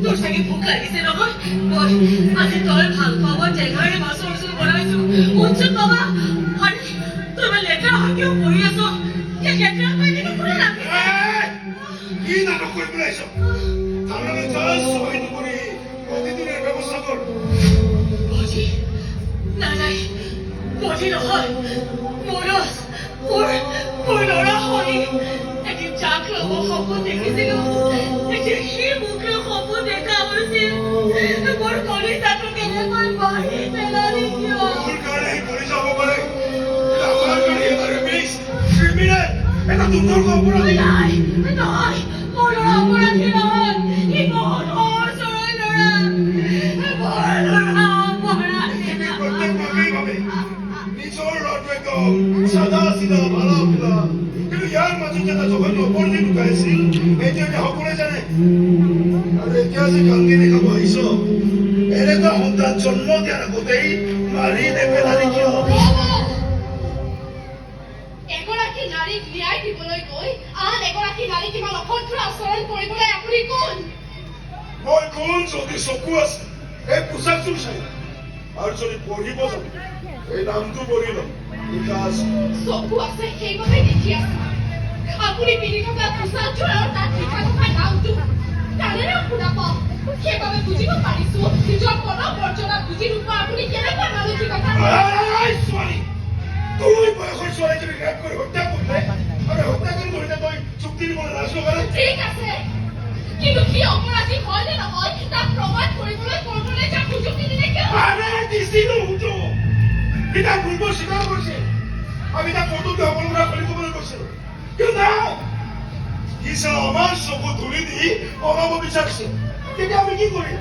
তোৰ চাগে ভোক লাগিছে নহয় বল আজি তই ভাল পাব জেগাৰে মাছৰ জোল বনাইছো উঠছোন বাবা আৰে তই ইমান লেতেৰা হৈ কিয় পৰি আছ লেতেৰা হৈ কিনে কোনে ৰাখিছে কি নাটক কৰিবলৈ আহিছ তাৰমানে তই চহাই নকৰি প্ৰতিদিনেৰ ব্যৱস্থা কৰ বজি নাই বজি নহয় মোৰ ল'ৰা হয় এদিন যাক ল'ব সপোন দেখিছিলো এতিয়া সি মোক লৈ সপোন দেখা হৈছিল মোৰ কলিজাটো কেনেকৈ বাঢ়ি পেলালি কিয় তোৰ কাৰণে কৰি যাব পাৰে আমাৰ কাৰণে এটা ক্ৰিমিনেল এটা দুৰ্ধৰ্ষ অপৰাধী নাই নহয় মোৰ ল'ৰা অপৰাধী নহয় সি বহুত সহজ-সৰল ল'ৰা মোৰ ল'ৰা অপৰাধী প্ৰত্যেক মাকেই ভাবে নিজৰ ল'ৰাটো একদম চাদা চিধা ভালা ভোলা কিন্তু ইয়াৰ মাজত এটা জঘন্য অপৰাধী লুকাই আছিল এইটো এতিয়া সকলোৱে জানে আৰু এতিয়া যে কান্দি দেখাব আহিছ এনেকুৱা সন্তান জন্ম দিয়াৰ আগতেই মাৰি নেপেলালি কিয় এগৰাকী নাৰীক ন্যায় দিবলৈ গৈ আন এগৰাকী নাৰীক ইমান অভদ্ৰ আচৰণ কৰিবলৈ আপুনি কোন মই কোন যদি চকু আছে এই পোচাকযোৰ চাই আৰু যদি পঢ়িব জানো এই নামটো পঢ়ি লম বিকাশ চকু আছে সেইবাবে দেখি আছে আপুনি পিন্ধি থকা পোচাকযোৰ আৰু তাত লিখা থকা নামটো কাণেৰে শুনা পাওঁ সেইবাবে বুজিব পাৰিছো নিজৰ মনৰ মৰ্যাদা বুজি নোপোৱা আপুনি কেনেকুৱা মানসিকতা ছোৱালী তুই বয়সৰ ছোৱালীজনী ৰেপ কৰি হত্যা কৰিলে আৰু হত্যা কৰি ধৰিলে তই চুক্তি দিবলৈ লাজ নকৰে ঠিক আছে কিন্তু সি অপৰাধী হয় নে নহয় তাক প্ৰমাণ কৰিবলৈ কৰিবলৈ যাক সুযোগ নিদিলে কিয় আরে দিছিলো হুজু এটা ভুলব স্বীকার করছে আমি তা কর্তব্য অবলম্বন করে কবল করছিল কিন্তু না কিসা আমার চকু ধুলি দি অনাব বিচারছে তেতিয়া আমি কি করি